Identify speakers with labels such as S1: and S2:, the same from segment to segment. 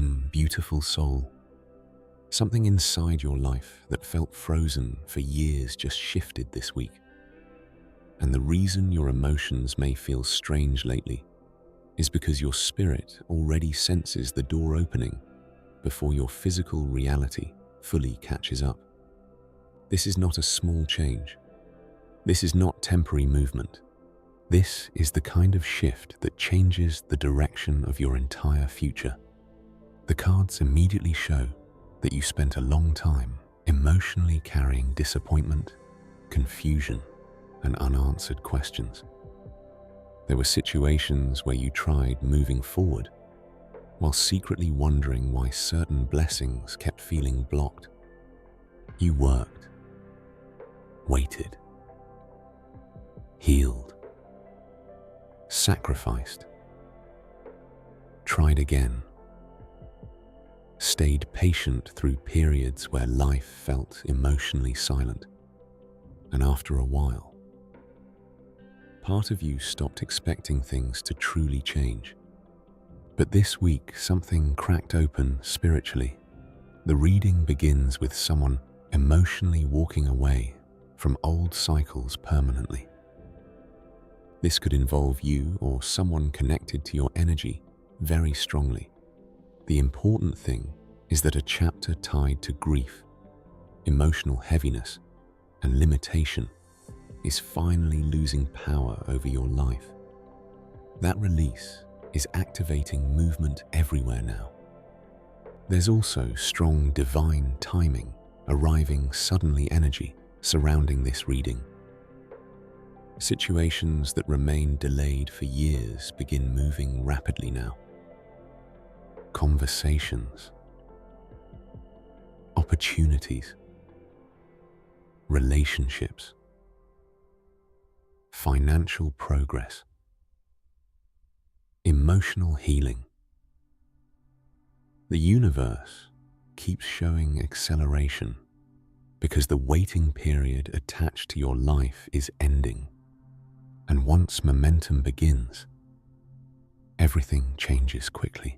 S1: Welcome, beautiful soul. Something inside your life that felt frozen for years just shifted this week. And the reason your emotions may feel strange lately is because your spirit already senses the door opening before your physical reality fully catches up. This is not a small change. This is not temporary movement. This is the kind of shift that changes the direction of your entire future. The cards immediately show that you spent a long time emotionally carrying disappointment, confusion, and unanswered questions. There were situations where you tried moving forward while secretly wondering why certain blessings kept feeling blocked. You worked, waited, healed, sacrificed, tried again, stayed patient through periods where life felt emotionally silent. And after a while, part of you stopped expecting things to truly change. But this week, something cracked open spiritually. The reading begins with someone emotionally walking away from old cycles permanently. This could involve you or someone connected to your energy very strongly. The important thing is that a chapter tied to grief, emotional heaviness, and limitation is finally losing power over your life. That release is activating movement everywhere now. There's also strong divine timing, arriving suddenly energy surrounding this reading. Situations that remained delayed for years begin moving rapidly now. Conversations, opportunities, relationships, financial progress, emotional healing. The universe keeps showing acceleration because the waiting period attached to your life is ending. And once momentum begins, everything changes quickly.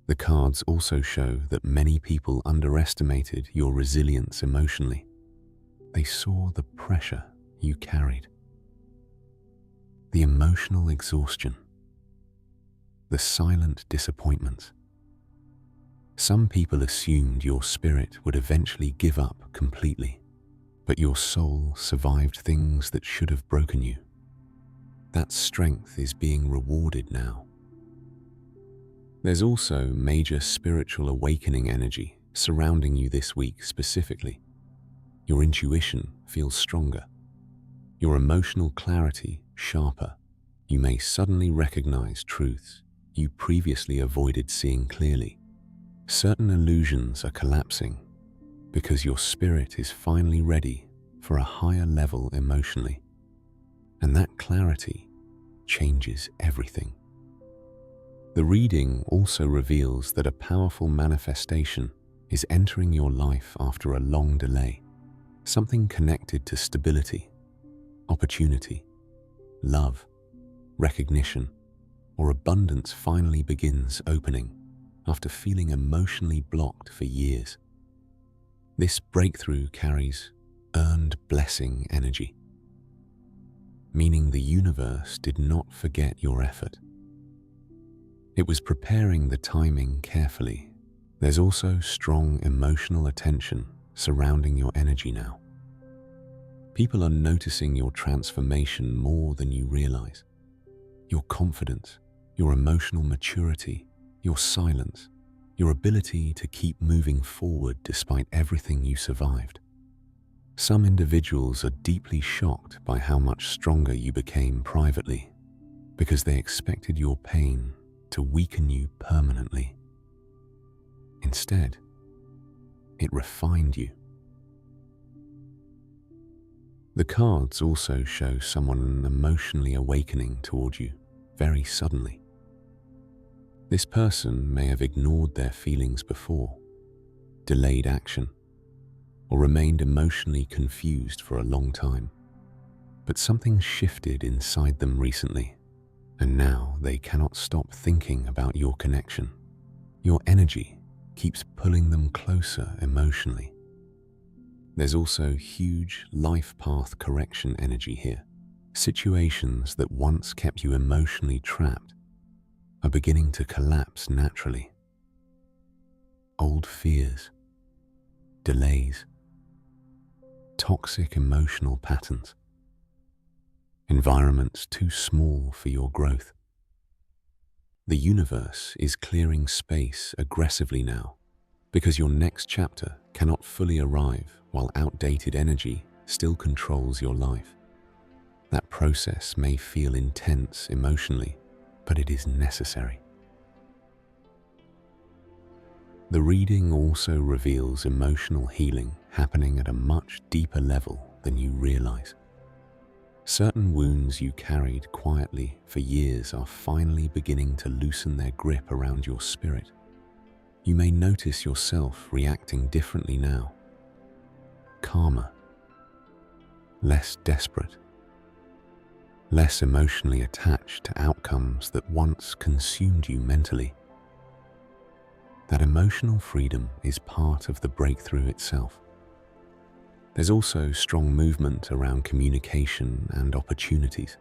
S1: The cards also show that many people underestimated your resilience emotionally. They saw the pressure you carried, the emotional exhaustion, the silent disappointments. Some people assumed your spirit would eventually give up completely, but your soul survived things that should have broken you. That strength is being rewarded now. There's also major spiritual awakening energy surrounding you this week specifically. Your intuition feels stronger, your emotional clarity sharper. You may suddenly recognize truths you previously avoided seeing clearly. Certain illusions are collapsing because your spirit is finally ready for a higher level emotionally. And that clarity changes everything. The reading also reveals that a powerful manifestation is entering your life after a long delay. Something connected to stability, opportunity, love, recognition, or abundance finally begins opening after feeling emotionally blocked for years. This breakthrough carries earned blessing energy, meaning the universe did not forget your effort. It was preparing the timing carefully. There's also strong emotional attention surrounding your energy now. People are noticing your transformation more than you realize. Your confidence, your emotional maturity, your silence, your ability to keep moving forward despite everything you survived. Some individuals are deeply shocked by how much stronger you became privately because they expected your pain to weaken you permanently. Instead, it refined you. The cards also show someone emotionally awakening toward you very suddenly. This person may have ignored their feelings before, delayed action, or remained emotionally confused for a long time. But something shifted inside them recently, and now they cannot stop thinking about your connection. Your energy keeps pulling them closer emotionally. There's also huge life path correction energy here. Situations that once kept you emotionally trapped are beginning to collapse naturally. Old fears, delays, toxic emotional patterns, environments too small for your growth. The universe is clearing space aggressively now because your next chapter cannot fully arrive while outdated energy still controls your life. That process may feel intense emotionally, but it is necessary. The reading also reveals emotional healing happening at a much deeper level than you realize. Certain wounds you carried quietly for years are finally beginning to loosen their grip around your spirit. You may notice yourself reacting differently now. Calmer, less desperate, less emotionally attached to outcomes that once consumed you mentally. That emotional freedom is part of the breakthrough itself. There's also strong movement around communication and opportunities.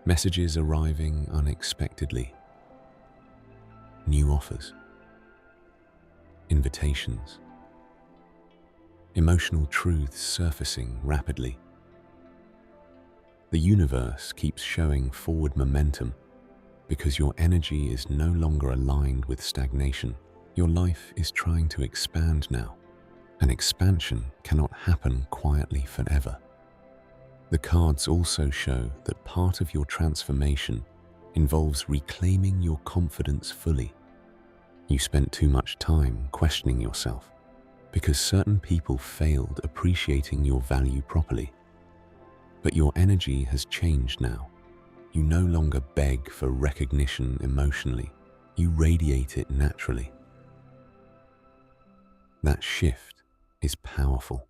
S1: Messages arriving unexpectedly. New offers. Invitations. Emotional truths surfacing rapidly. The universe keeps showing forward momentum because your energy is no longer aligned with stagnation. Your life is trying to expand now. An expansion cannot happen quietly forever. The cards also show that part of your transformation involves reclaiming your confidence fully. You spent too much time questioning yourself because certain people failed appreciating your value properly. But your energy has changed now. You no longer beg for recognition emotionally. You radiate it naturally. That shift is powerful.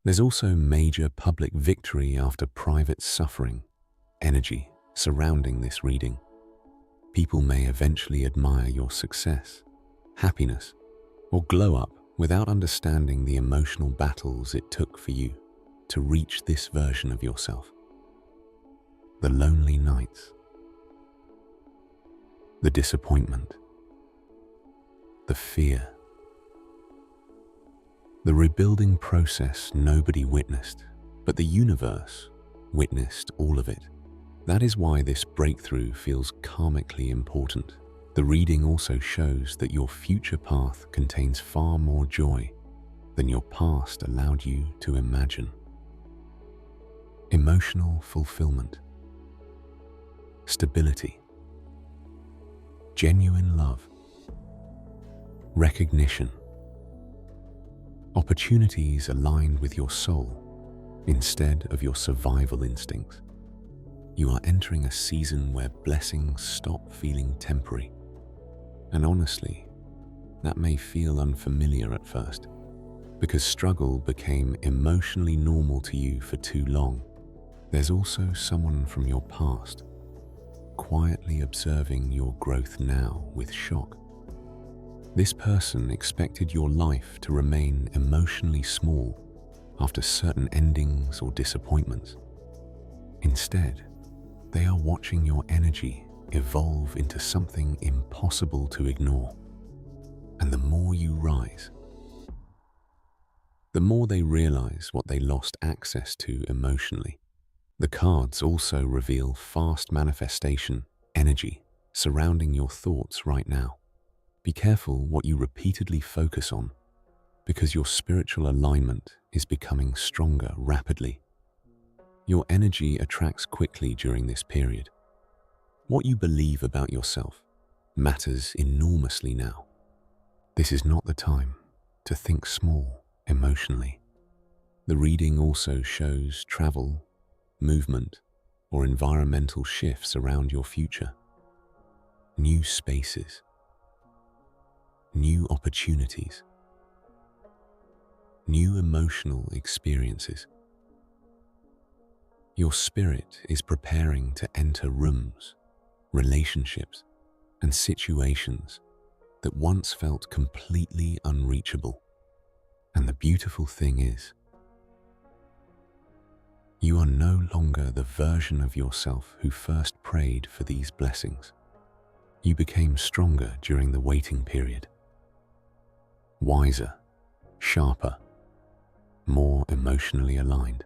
S1: There's also major public victory after private suffering, energy surrounding this reading. People may eventually admire your success, happiness, or glow up without understanding the emotional battles it took for you to reach this version of yourself. The lonely nights, the disappointment, the fear, the rebuilding process nobody witnessed, but the universe witnessed all of it. That is why this breakthrough feels karmically important. The reading also shows that your future path contains far more joy than your past allowed you to imagine. Emotional fulfillment, stability, genuine love, recognition, opportunities aligned with your soul instead of your survival instincts. You are entering a season where blessings stop feeling temporary. And honestly, that may feel unfamiliar at first, because struggle became emotionally normal to you for too long. There's also someone from your past, quietly observing your growth now with shock. This person expected your life to remain emotionally small after certain endings or disappointments. Instead, they are watching your energy evolve into something impossible to ignore. And the more you rise, the more they realize what they lost access to emotionally. The cards also reveal fast manifestation energy surrounding your thoughts right now. Be careful what you repeatedly focus on, because your spiritual alignment is becoming stronger rapidly. Your energy attracts quickly during this period. What you believe about yourself matters enormously now. This is not the time to think small emotionally. The reading also shows travel, movement, or environmental shifts around your future. New spaces, new opportunities, new emotional experiences. Your spirit is preparing to enter rooms, relationships, and situations that once felt completely unreachable. And the beautiful thing is, you are no longer the version of yourself who first prayed for these blessings. You became stronger during the waiting period, wiser, sharper, more emotionally aligned.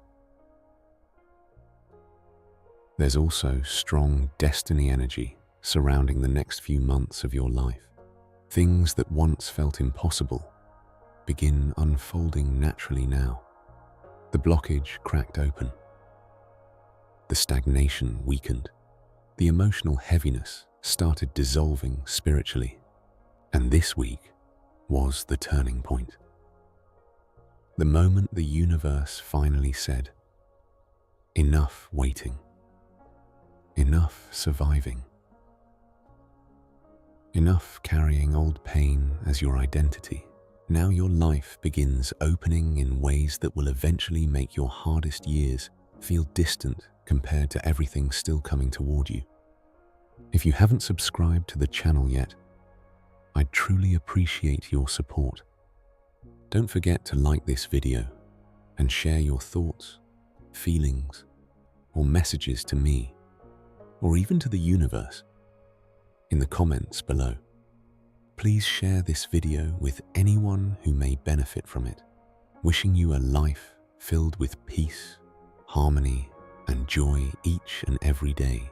S1: There's also strong destiny energy surrounding the next few months of your life. Things that once felt impossible begin unfolding naturally now. The blockage cracked open. The stagnation weakened. The emotional heaviness started dissolving spiritually. And this week was the turning point. The moment the universe finally said, "Enough waiting. Enough surviving. Enough carrying old pain as your identity. Now your life begins opening in ways that will eventually make your hardest years feel distant compared to everything still coming toward you." If you haven't subscribed to the channel yet, I'd truly appreciate your support. Don't forget to like this video and share your thoughts, feelings, or messages to me, or even to the universe, in the comments below. Please share this video with anyone who may benefit from it. Wishing you a life filled with peace, harmony, and joy each and every day.